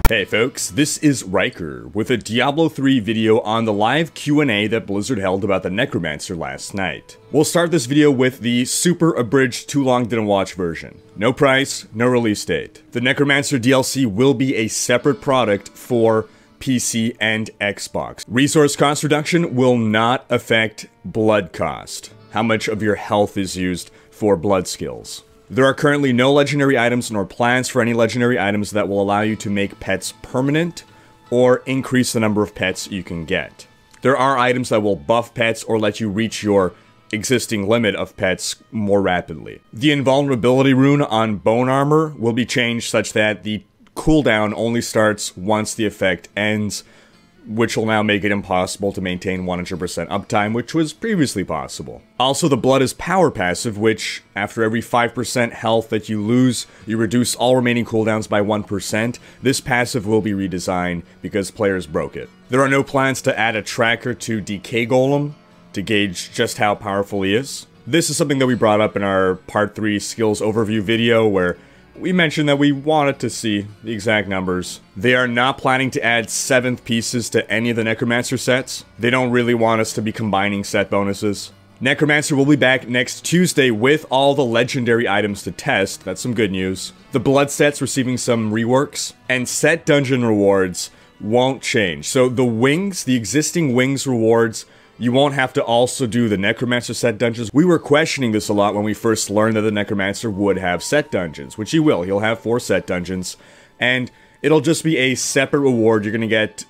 Hey folks, this is Rhykker with a Diablo 3 video on the live Q&A that Blizzard held about the Necromancer last night. We'll start this video with the super abridged too long didn't watch version. No price, no release date. The Necromancer DLC will be a separate product for PC and Xbox. Resource cost reduction will not affect blood cost, how much of your health is used for blood skills. There are currently no legendary items nor plans for any legendary items that will allow you to make pets permanent or increase the number of pets you can get. There are items that will buff pets or let you reach your existing limit of pets more rapidly. The invulnerability rune on bone armor will be changed such that the cooldown only starts once the effect ends, which will now make it impossible to maintain 100% uptime, which was previously possible. Also, the Blood is power passive, which, after every 5% health that you lose, you reduce all remaining cooldowns by 1%. This passive will be redesigned because players broke it. There are no plans to add a tracker to Decay Golem to gauge just how powerful he is. This is something that we brought up in our Part 3 skills overview video, where we mentioned that we wanted to see the exact numbers. They are not planning to add 7th pieces to any of the Necromancer sets. They don't really want us to be combining set bonuses. Necromancer will be back next Tuesday with all the legendary items to test. That's some good news. The blood set's receiving some reworks, and set dungeon rewards won't change. So the wings, the existing wings rewards, you won't have to also do the Necromancer set dungeons. We were questioning this a lot when we first learned that the Necromancer would have set dungeons, which he will. He'll have 4 set dungeons, and it'll just be a separate reward. You're gonna get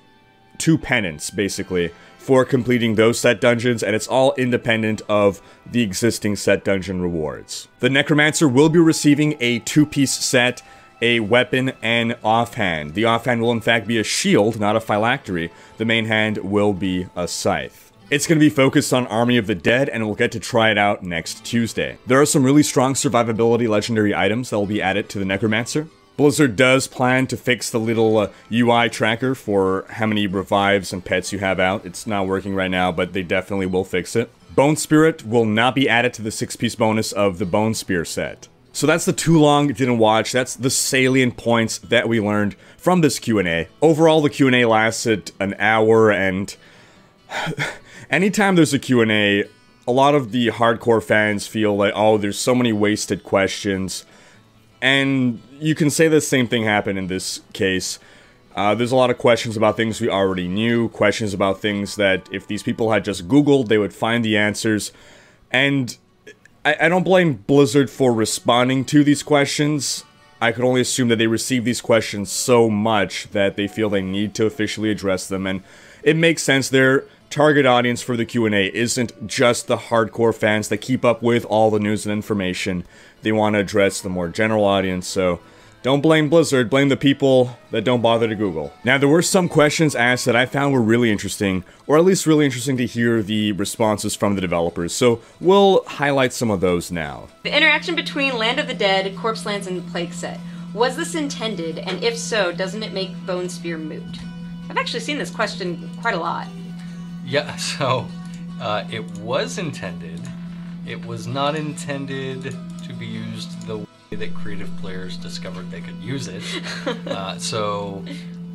2 penance, basically, for completing those set dungeons, and it's all independent of the existing set dungeon rewards. The Necromancer will be receiving a 2-piece set, a weapon, and offhand. The offhand will in fact be a shield, not a phylactery. The main hand will be a scythe. It's going to be focused on Army of the Dead, and we'll get to try it out next Tuesday. There are some really strong survivability legendary items that will be added to the Necromancer. Blizzard does plan to fix the little UI tracker for how many revives and pets you have out. It's not working right now, but they definitely will fix it. Bone Spirit will not be added to the 6-piece bonus of the Bone Spear set. So that's the too long didn't watch. That's the salient points that we learned from this Q&A. Overall, the Q&A lasted an hour, and anytime there's a Q&A, a lot of the hardcore fans feel like, oh, there's so many wasted questions. And you can say the same thing happened in this case. There's a lot of questions about things we already knew, questions about things that if these people had just Googled, they would find the answers. And I don't blame Blizzard for responding to these questions. I could only assume that they receive these questions so much that they feel they need to officially address them. And it makes sense. Their target audience for the Q&A isn't just the hardcore fans that keep up with all the news and information. They want to address the more general audience, so don't blame Blizzard, blame the people that don't bother to Google. Now, there were some questions asked that I found were really interesting, or at least really interesting to hear the responses from the developers, so we'll highlight some of those now. The interaction between Land of the Dead, Corpse Lands, and Plague Set. Was this intended, and if so, doesn't it make Bone Spear moot? I've actually seen this question quite a lot. Yeah, so it was intended. It was not intended to be used the way that creative players discovered they could use it. So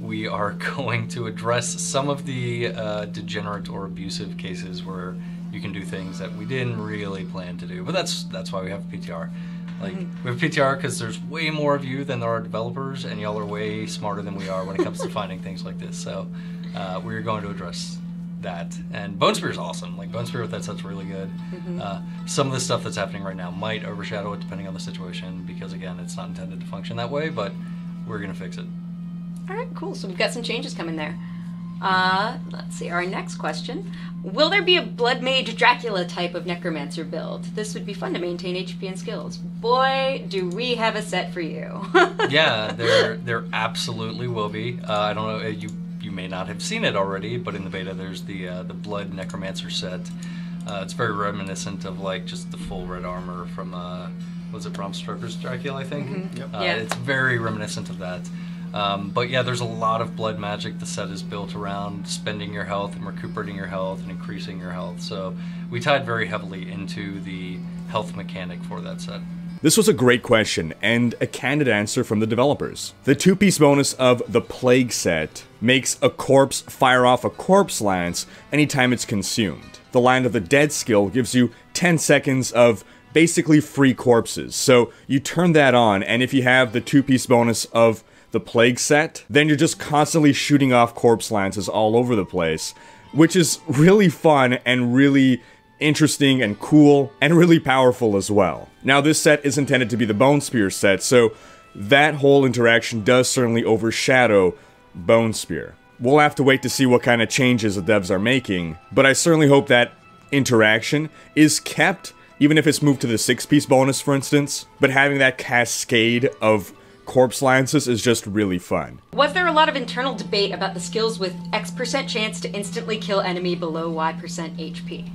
we are going to address some of the degenerate or abusive cases where you can do things that we didn't really plan to do. But that's why we have PTR. Like, we have PTR because there's way more of you than there are developers, and y'all are way smarter than we are when it comes to finding things like this. So we're going to address that. And Bone Spear is awesome. Like, Bone Spear with that set's really good. Some of the stuff that's happening right now might overshadow it depending on the situation, because again, it's not intended to function that way, but we're gonna fix it. Alright, cool. So we've got some changes coming there. Let's see, our next question. Will there be a Blood Mage Dracula type of Necromancer build? This would be fun to maintain HP and skills. Boy, do we have a set for you. Yeah, there absolutely will be. I don't know, you may not have seen it already, but in the beta there's the Blood Necromancer set. It's very reminiscent of like just the full red armor from was it Bram Stoker's Dracula, I think? Yep. Yeah. It's very reminiscent of that. But yeah, there's a lot of blood magic. The set is built around spending your health and recuperating your health and increasing your health. So we tied very heavily into the health mechanic for that set. This was a great question, and a candid answer from the developers. The 2-piece bonus of the Plague set makes a corpse fire off a corpse lance anytime it's consumed. The Land of the Dead skill gives you 10 seconds of basically free corpses, so you turn that on, and if you have the 2-piece bonus of the Plague set, then you're just constantly shooting off corpse lances all over the place, which is really fun and really interesting and cool and really powerful as well. Now, this set is intended to be the Bone Spear set, so that whole interaction does certainly overshadow Bone Spear. We'll have to wait to see what kind of changes the devs are making, but I certainly hope that interaction is kept, even if it's moved to the 6-piece bonus, for instance, but having that cascade of corpse lances is just really fun. Was there a lot of internal debate about the skills with X% chance to instantly kill enemy below Y% HP?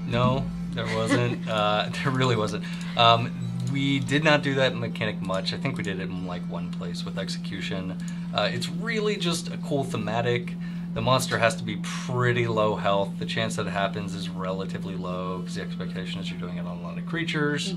No, there wasn't. There really wasn't. We did not do that mechanic much. I think we did it in like one place with execution. It's really just a cool thematic. The monster has to be pretty low health. The chance that it happens is relatively low because the expectation is you're doing it on a lot of creatures.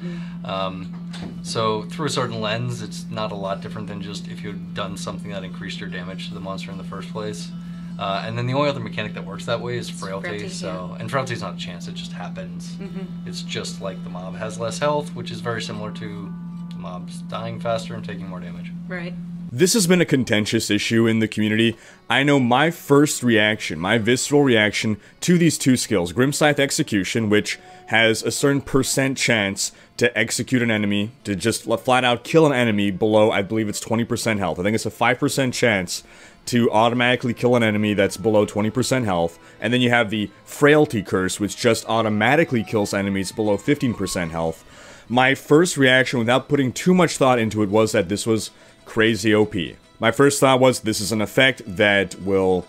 So through a certain lens, it's not a lot different than just if you had done something that increased your damage to the monster in the first place. And then the only other mechanic that works that way is frailty. And frailty's not a chance; it just happens. It's just like the mob has less health, which is very similar to the mobs dying faster and taking more damage. Right. This has been a contentious issue in the community. I know my first reaction, my visceral reaction to these 2 skills, Grimscythe Execution, which has a certain % chance to execute an enemy, to just flat out kill an enemy below, I believe it's 20% health. I think it's a 5% chance to automatically kill an enemy that's below 20% health, and then you have the Frailty Curse, which just automatically kills enemies below 15% health. My first reaction, without putting too much thought into it, was that this was crazy OP. My first thought was, this is an effect that will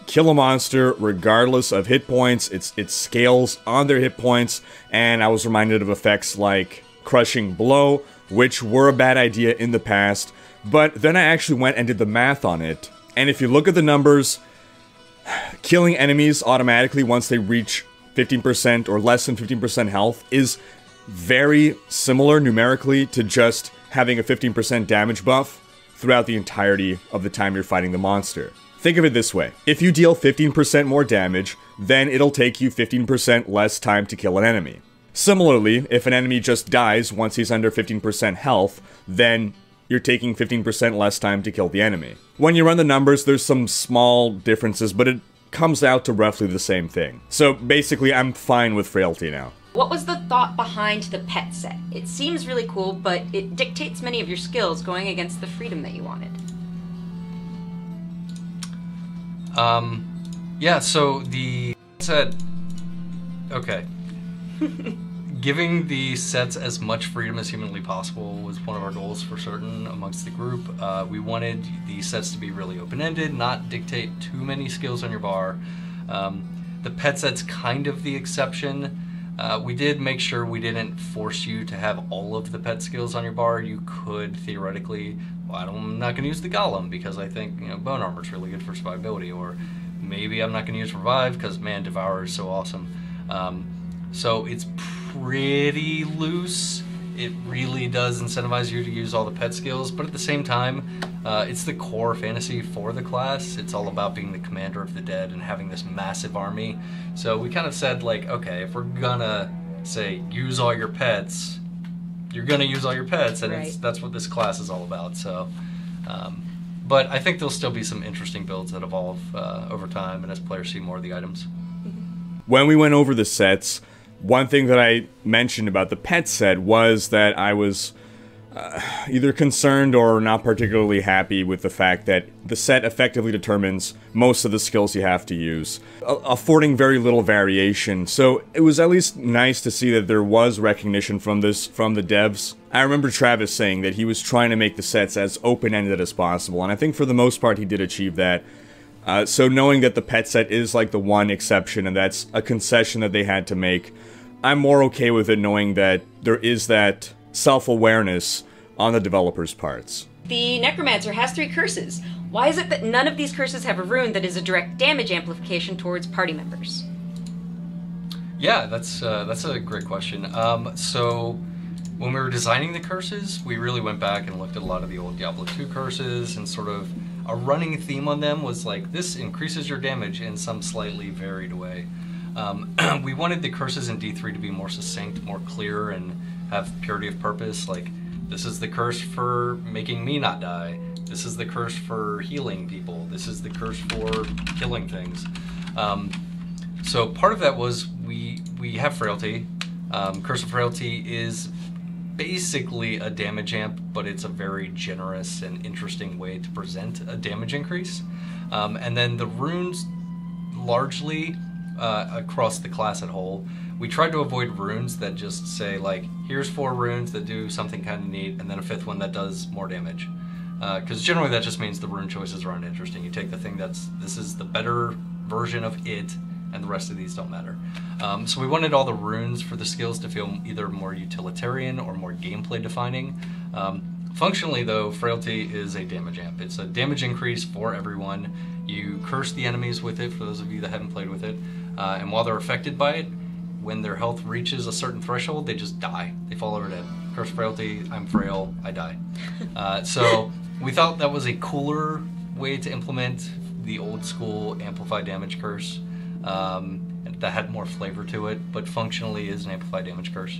kill a monster regardless of hit points. It scales on their hit points, and I was reminded of effects like Crushing Blow, which were a bad idea in the past, but then I actually went and did the math on it, and if you look at the numbers, killing enemies automatically once they reach 15% or less than 15% health is very similar numerically to just having a 15% damage buff throughout the entirety of the time you're fighting the monster. Think of it this way. If you deal 15% more damage, then it'll take you 15% less time to kill an enemy. Similarly, if an enemy just dies once he's under 15% health, then you're taking 15% less time to kill the enemy. When you run the numbers, there's some small differences, but it comes out to roughly the same thing. So basically, I'm fine with Frailty now. What was the thought behind the pet set? It seems really cool, but it dictates many of your skills going against the freedom that you wanted. Yeah, so the set... Okay. Giving the sets as much freedom as humanly possible was one of our goals for certain amongst the group. We wanted the sets to be really open-ended, not dictate too many skills on your bar. The pet set's kind of the exception. We did make sure we didn't force you to have all of the pet skills on your bar. You could theoretically, well, I'm not going to use the Golem because I think Bone Armor's really good for survivability, or maybe I'm not going to use Revive because, man, Devour is so awesome. So it's pretty loose. It really does incentivize you to use all the pet skills, but at the same time, it's the core fantasy for the class. It's all about being the commander of the dead and having this massive army. So we kind of said, like, okay, if we're gonna say use all your pets, you're gonna use all your pets, and right. that's what this class is all about. So, but I think there'll still be some interesting builds that evolve over time, and as players see more of the items. When we went over the sets, one thing that I mentioned about the pet set was that I was either concerned or not particularly happy with the fact that the set effectively determines most of the skills you have to use, affording very little variation. So it was at least nice to see that there was recognition from the devs. I remember Travis saying that he was trying to make the sets as open-ended as possible, and I think for the most part he did achieve that. So knowing that the pet set is like the one exception, and that's a concession that they had to make, I'm more okay with it knowing that there is that self-awareness on the developers' parts. The Necromancer has 3 curses. Why is it that none of these curses have a rune that is a direct damage amplification towards party members? Yeah, that's a great question. So When we were designing the curses, we really went back and looked at a lot of the old Diablo 2 curses, and sort of a running theme on them was like, this increases your damage in some slightly varied way. We wanted the curses in D3 to be more succinct, more clear, and have purity of purpose. Like, this is the curse for making me not die. This is the curse for healing people. This is the curse for killing things. So part of that was we have Frailty. Curse of Frailty is basically a damage amp, but it's a very generous and interesting way to present a damage increase. And then the runes, largely across the class at whole, we tried to avoid runes that just say like, here's 4 runes that do something kind of neat, and then a 5th one that does more damage. Because generally that just means the rune choices are uninteresting. You take the thing this is the better version of it, and the rest of these don't matter. So we wanted all the runes for the skills to feel either more utilitarian or more gameplay defining. Functionally though, Frailty is a damage amp. It's a damage increase for everyone. You curse the enemies with it, for those of you that haven't played with it, and while they're affected by it, when their health reaches a certain threshold, they just die. They fall over dead. Curse Frailty, I'm frail, I die. So we thought that was a cooler way to implement the old school amplify damage curse. That had more flavor to it, but functionally is an amplified damage curse.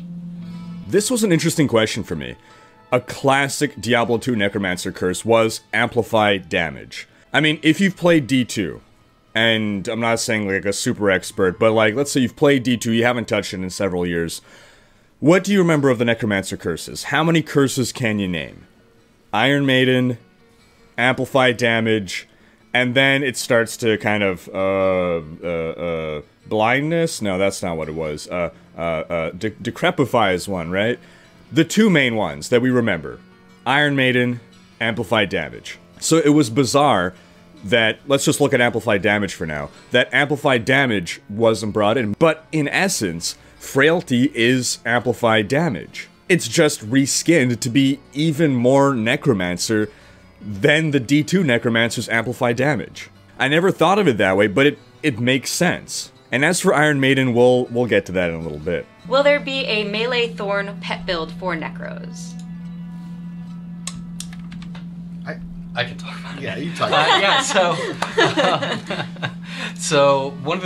This was an interesting question for me. A classic Diablo 2 Necromancer curse was amplified damage. I mean, if you've played D2, and I'm not saying like a super expert, but like, let's say you've played D2, you haven't touched it in several years. What do you remember of the Necromancer curses? How many curses can you name? Iron Maiden, amplified damage, and then it starts to kind of, blindness? No, that's not what it was. Decrepify is one, right? The 2 main ones that we remember. Iron Maiden, amplified damage. So it was bizarre that, let's just look at amplified damage for now, that amplified damage wasn't brought in. But in essence, Frailty is amplified damage. It's just reskinned to be even more Necromancer than the D2 Necromancer's amplified damage. I never thought of it that way, but it makes sense. And as for Iron Maiden, we'll get to that in a little bit. Will there be a melee thorn pet build for Necros? I can talk about it. Yeah, you talk about it. So one of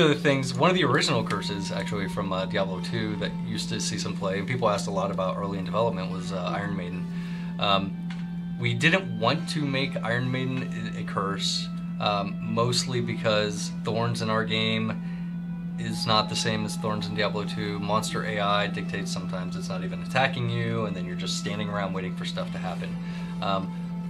the original curses actually from Diablo 2 that used to see some play, and people asked a lot about early in development, was Iron Maiden. We didn't want to make Iron Maiden a curse, mostly because thorns in our game is not the same as thorns in Diablo 2. Monster AI dictates sometimes it's not even attacking you, and then you're just standing around waiting for stuff to happen.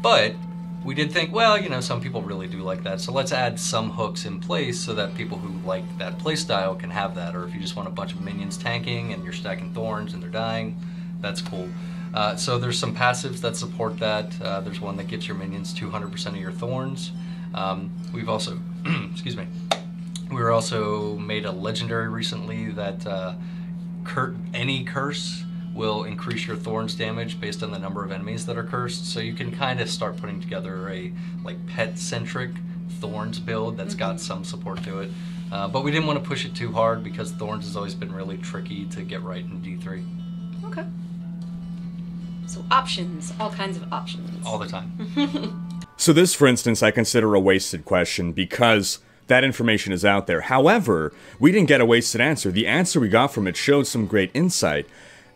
But we did think, well, you know, some people really do like that, so let's add some hooks in place so that people who like that playstyle can have that, or if you just want a bunch of minions tanking and you're stacking thorns and they're dying, that's cool. So there's some passives that support that. There's one that gives your minions 200% of your thorns. We've also, excuse me, we were also made a legendary recently that any curse will increase your thorns damage based on the number of enemies that are cursed. So you can kind of start putting together a like pet-centric thorns build that's got some support to it. But we didn't want to push it too hard because thorns has always been really tricky to get right in D3. Okay. So options, all kinds of options. All the time. So this, for instance, I consider a wasted question because that information is out there. However, we didn't get a wasted answer. The answer we got from it showed some great insight.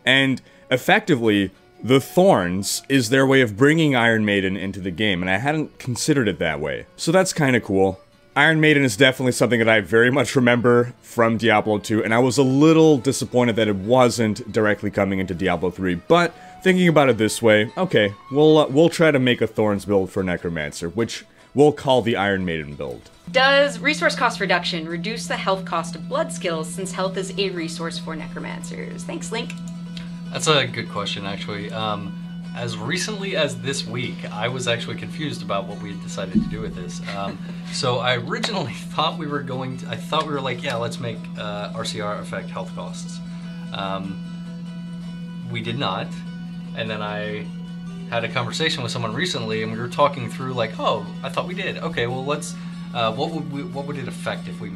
And effectively, the Thorns is their way of bringing Iron Maiden into the game, and I hadn't considered it that way. So that's kind of cool. Iron Maiden is definitely something that I very much remember from Diablo 2, and I was a little disappointed that it wasn't directly coming into Diablo 3, but thinking about it this way, okay, we'll try to make a Thorns build for Necromancer, which we'll call the Iron Maiden build. Does resource cost reduction reduce the health cost of blood skills since health is a resource for Necromancers? Thanks, Link. That's a good question, actually. As recently as this week, I was actually confused about what we had decided to do with this. So I originally thought we were like, yeah, let's make RCR affect health costs. We did not. And then I had a conversation with someone recently, and we were talking through like, oh, I thought we did. Okay, well let's. What would it affect if we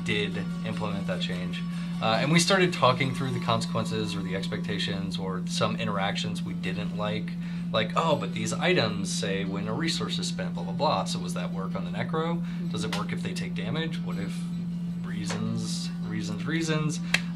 did implement that change? And we started talking through the consequences or the expectations or some interactions we didn't like, oh, but these items say when a resource is spent, blah, blah, blah. So does that work on the Necro? Does it work if they take damage? What if reasons?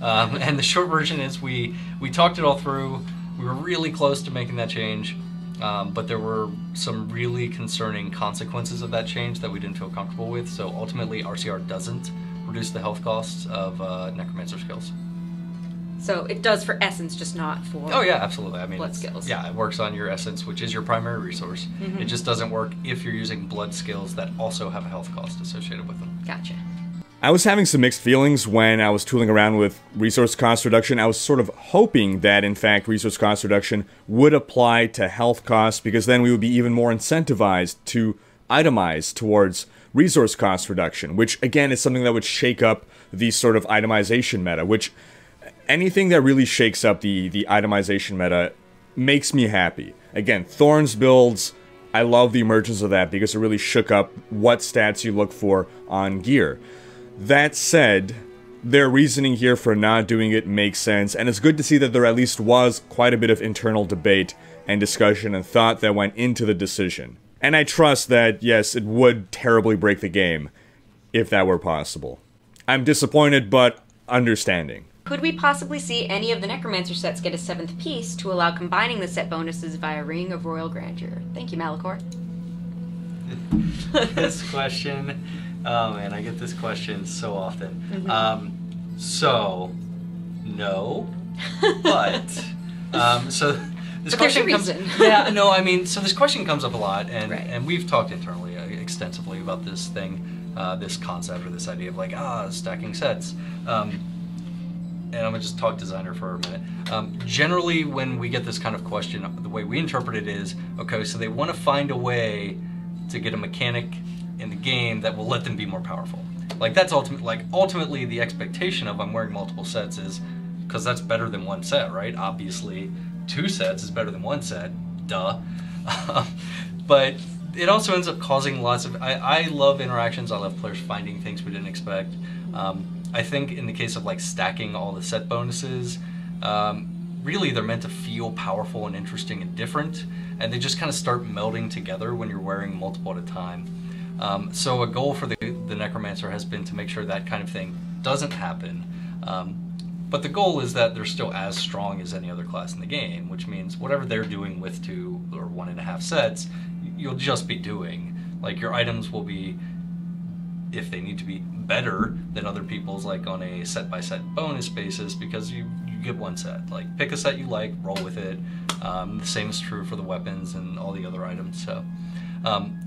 And the short version is we talked it all through. We were really close to making that change, but there were some really concerning consequences of that change that we didn't feel comfortable with. So ultimately, RCR doesn't reduce the health costs of Necromancer skills. So it does for essence, just not for... Oh yeah, absolutely. I mean, blood skills. Yeah, it works on your essence, which is your primary resource. It just doesn't work if you're using blood skills that also have a health cost associated with them. Gotcha. I was having some mixed feelings when I was tooling around with resource cost reduction. I was sort of hoping that, in fact, resource cost reduction would apply to health costs, because then we would be even more incentivized to itemize towards resource cost reduction, which, again, is something that would shake up the sort of itemization meta, which anything that really shakes up the itemization meta makes me happy. Again, Thorns builds, I love the emergence of that because it really shook up what stats you look for on gear. That said, their reasoning here for not doing it makes sense, and it's good to see that there at least was quite a bit of internal debate and discussion and thought that went into the decision. And I trust that, yes, it would terribly break the game if that were possible. I'm disappointed, but understanding. Could we possibly see any of the Necromancer sets get a 7th piece to allow combining the set bonuses via Ring of Royal Grandeur? Thank you, Malachor. This question... Oh man, I get this question so often. So, no, but so this question comes. Yeah, no, I mean, so this question comes up a lot, and we've talked internally extensively about this thing, this concept or this idea of stacking sets. And I'm gonna just talk designer for a minute. Generally, when we get this kind of question, the way we interpret it is, okay, so they want to find a way to get a mechanic in the game that will let them be more powerful. That's ultimately the expectation of I'm wearing multiple sets is because that's better than one set, right? Obviously, 2 sets is better than 1 set, duh. But it also ends up causing lots of... I love interactions. I love players finding things we didn't expect. I think in the case of stacking all the set bonuses, really they're meant to feel powerful and interesting and different, and they just kind of start melding together when you're wearing multiple at a time. So a goal for the Necromancer has been to make sure that kind of thing doesn't happen. But the goal is that they're still as strong as any other class in the game, which means whatever they're doing with 2 or 1.5 sets, you'll just be doing. Your items will be, if they need to be, better than other people's, on a set-by-set bonus basis, because you get 1 set. Pick a set you like, roll with it. The same is true for the weapons and all the other items, so...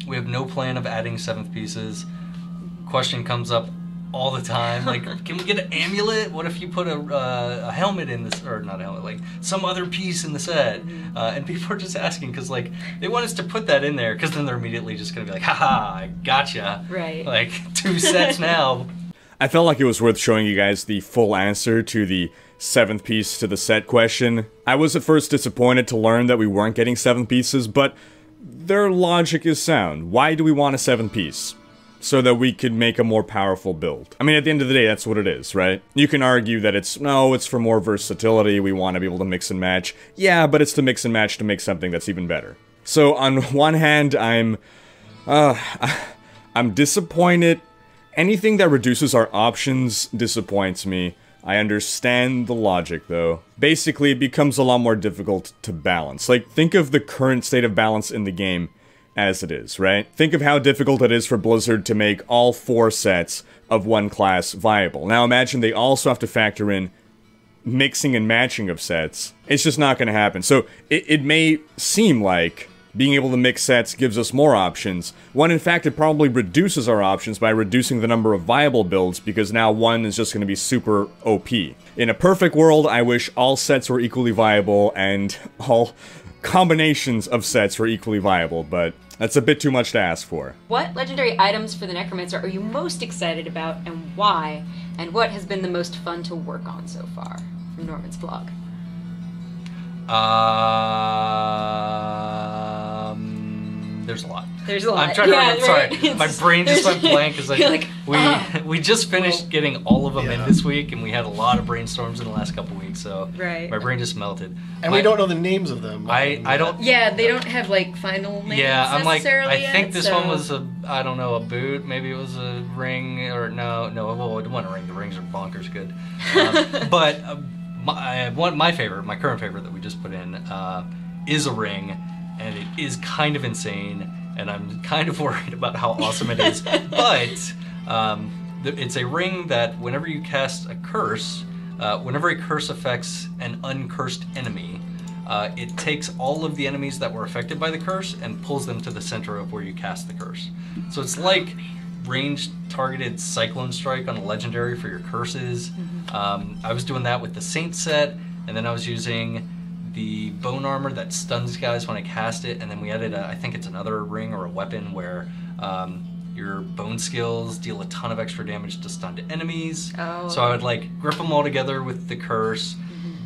we have no plan of adding 7th pieces. Question comes up all the time, can we get an amulet? What if you put a helmet in this, or not a helmet, some other piece in the set? And people are just asking because they want us to put that in there, because then they're immediately just gonna be haha, I gotcha. Right. 2 sets now. I felt like it was worth showing you guys the full answer to the 7th piece to the set question. I was at first disappointed to learn that we weren't getting 7 pieces, but their logic is sound. Why do we want a 7th piece? So that we could make a more powerful build. I mean, at the end of the day, that's what it is, right? You can argue that it's for more versatility, we want to be able to mix and match. Yeah, but it's to mix and match to make something that's even better. So on one hand, I'm disappointed. Anything that reduces our options disappoints me. I understand the logic, though. Basically, it becomes a lot more difficult to balance. Think of the current state of balance in the game as it is, right? Think of how difficult it is for Blizzard to make all 4 sets of 1 class viable. Now imagine they also have to factor in mixing and matching of sets. It's just not going to happen. So it may seem like being able to mix sets gives us more options, when in fact it probably reduces our options by reducing the number of viable builds, because now 1 is just going to be super OP. In a perfect world, I wish all sets were equally viable and all combinations of sets were equally viable, but that's a bit too much to ask for. What legendary items for the Necromancer are you most excited about, and why? And what has been the most fun to work on so far? From Norman's blog. There's a lot. There's a lot. I'm trying to remember. Sorry, my brain just went blank. You're We just finished getting all of them in this week, and we had a lot of brainstorms in the last couple weeks, so my brain just melted. And we don't know the names of them. I don't. Yeah, they don't have like final names. Yeah, I'm like, I yet, think this one was I don't know, a boot. Maybe it was a ring, or no. Well, it wasn't a ring. The rings are bonkers good. But my favorite, my current favorite that we just put in, is a ring, and it is kind of insane. And I'm kind of worried about how awesome it is. But it's a ring that whenever you cast a curse, whenever a curse affects an uncursed enemy, it takes all of the enemies that were affected by the curse and pulls them to the center of where you cast the curse. So it's like ranged targeted Cyclone Strike on a legendary for your curses. I was doing that with the Saint set, and then I was using the bone armor that stuns guys when I cast it, and then we added I think it's another ring or a weapon where your bone skills deal a ton of extra damage to stunned enemies. So I would like grip them all together with the curse,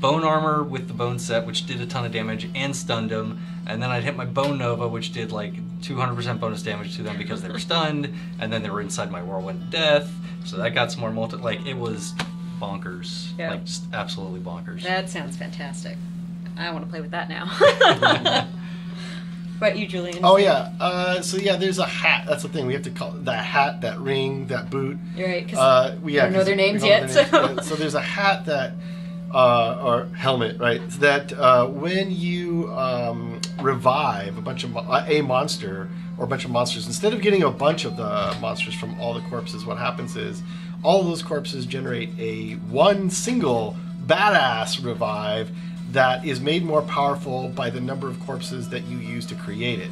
bone armor with the bone set, which did a ton of damage and stunned them, and then I'd hit my bone nova, which did like 200% bonus damage to them because they were stunned, and then they were inside my whirlwind of death, so that got some more like it was bonkers. Like just absolutely bonkers. That sounds fantastic. I want to play with that now. But you, Julian? Oh yeah. So yeah, there's a hat. That's the thing. We have to call it that hat, that ring, that boot. You're right. Because we don't know their names yet. So there's a hat that, or helmet, right? That when you revive a monster or a bunch of monsters, instead of getting a bunch of the monsters from all the corpses, what happens is all of those corpses generate one single badass revive that is made more powerful by the number of corpses that you use to create it.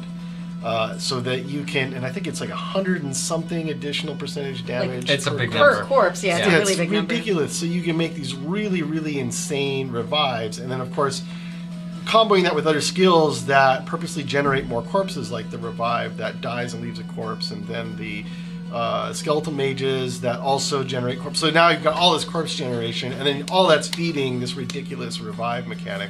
So that you can, and I think it's like 100 and something additional percentage damage. It's a big per number. corpse, it's a really big number. It's ridiculous. So you can make these really, really insane revives, and then of course, comboing that with other skills that purposely generate more corpses, like the revive that dies and leaves a corpse, and then the skeletal mages that also generate corpse. So now you've got all this corpse generation, and then all that's feeding this ridiculous revive mechanic.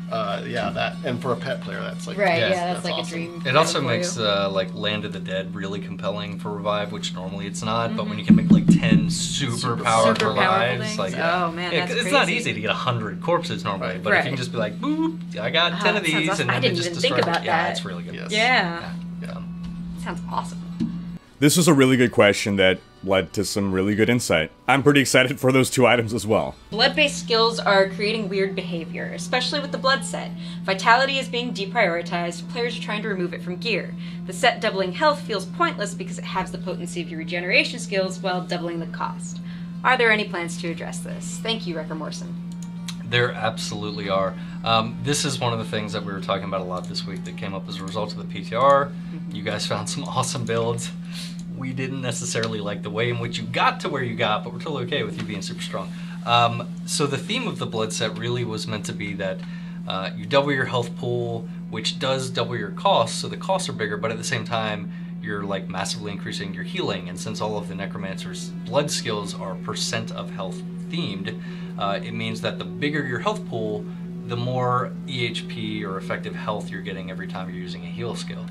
That, and for a pet player, that's like that's like awesome. A dream. It also makes like Land of the Dead really compelling for revive, which normally it's not. But when you can make like 10 super powered revives, like oh man, that's it's crazy. not easy to get 100 corpses normally. But if you can just be like, boop, I got 10 of these, awesome. and then I didn't just even destroy think about it. that. Yeah, it's really good. Yes. Yeah. Yeah. Sounds awesome. This was a really good question that led to some really good insight. I'm pretty excited for those two items as well. Blood-based skills are creating weird behavior, especially with the blood set. Vitality is being deprioritized, players are trying to remove it from gear. The set doubling health feels pointless because it halves the potency of your regeneration skills while doubling the cost. Are there any plans to address this? Thank you, Recramorcen. There absolutely are. This is one of the things that we were talking about a lot this week that came up as a result of the PTR. You guys found some awesome builds. We didn't necessarily like the way in which you got to where you got, but we're totally okay with you being super strong. So the theme of the blood set really was meant to be that you double your health pool, which does double your costs, so the costs are bigger, but at the same time, you're like massively increasing your healing. And since all of the Necromancer's blood skills are percent of health themed, it means that the bigger your health pool, the more EHP or effective health you're getting every time you're using a heal skill.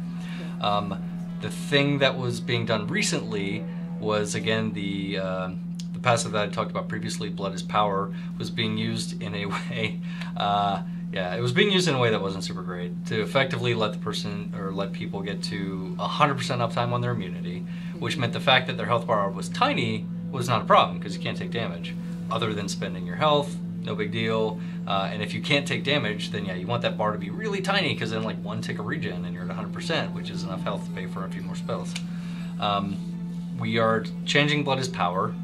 The thing that was being done recently was, again, the passive that I talked about previously, Blood is Power, was being used in a way, it was being used in a way that wasn't super great, to effectively let the person, or let people get to 100% uptime on their immunity, which meant the fact that their health bar was tiny was not a problem, because you can't take damage. Other than spending your health, no big deal. And if you can't take damage, then yeah, you want that bar to be really tiny, because then like one tick of regen and you're at 100%, which is enough health to pay for a few more spells. We are changing Blood is Power.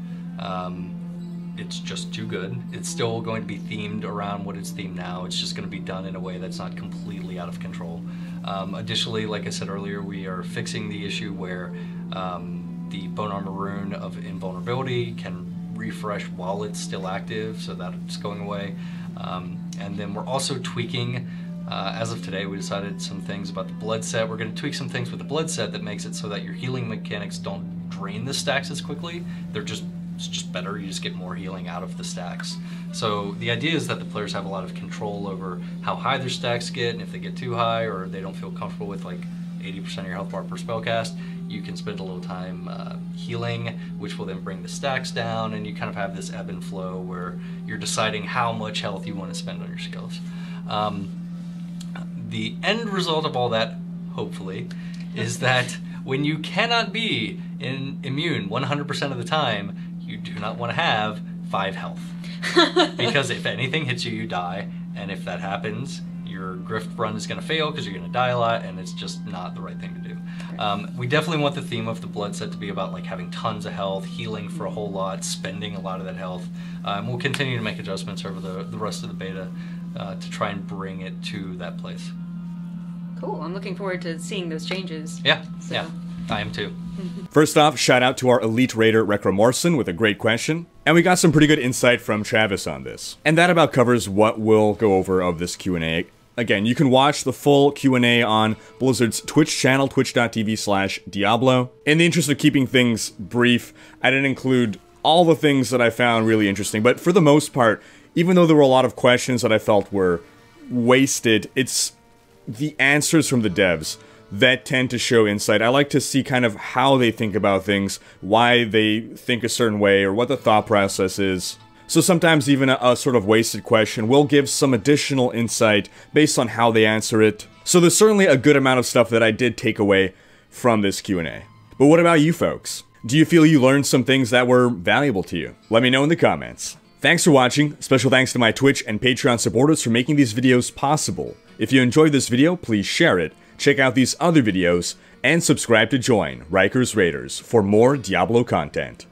It's just too good. It's still going to be themed around what it's themed now. It's just going to be done in a way that's not completely out of control. Additionally, like I said earlier, we are fixing the issue where the Bone Armor Rune of Invulnerability can refresh while it's still active, so that's going away. And then we're also tweaking, as of today, we decided some things about the blood set. We're going to tweak some things with the blood set that makes it so that your healing mechanics don't drain the stacks as quickly. It's just better, you just get more healing out of the stacks. So the idea is that the players have a lot of control over how high their stacks get, and if they get too high or they don't feel comfortable with like 80% of your health bar per spell cast. You can spend a little time healing, which will then bring the stacks down, and you kind of have this ebb and flow where you're deciding how much health you want to spend on your skills. The end result of all that, hopefully, is that when you cannot be immune 100% of the time, you do not want to have 5 health. Because if anything hits you, you die, and if that happens, your grift run is going to fail because you're going to die a lot, and it's just not the right thing to do. We definitely want the theme of the blood set to be about like having tons of health, healing for a whole lot, spending a lot of that health. We'll continue to make adjustments over the rest of the beta to try and bring it to that place. Cool. I'm looking forward to seeing those changes. Yeah, So- yeah, I am too. First off, shout out to our elite raider Recramorcen with a great question. And we got some pretty good insight from Travis on this. And that about covers what we'll go over of this Q&A. Again, you can watch the full Q&A on Blizzard's Twitch channel, twitch.tv/Diablo. In the interest of keeping things brief, I didn't include all the things that I found really interesting, but for the most part, even though there were a lot of questions that I felt were wasted, it's the answers from the devs that tend to show insight. I like to see kind of how they think about things, why they think a certain way, or what the thought process is. So sometimes even a sort of wasted question will give some additional insight based on how they answer it. So there's certainly a good amount of stuff that I did take away from this Q&A. But what about you folks? Do you feel you learned some things that were valuable to you? Let me know in the comments. Thanks for watching. Special thanks to my Twitch and Patreon supporters for making these videos possible. If you enjoyed this video, please share it, check out these other videos, and subscribe to join Rhykker's Raiders for more Diablo content.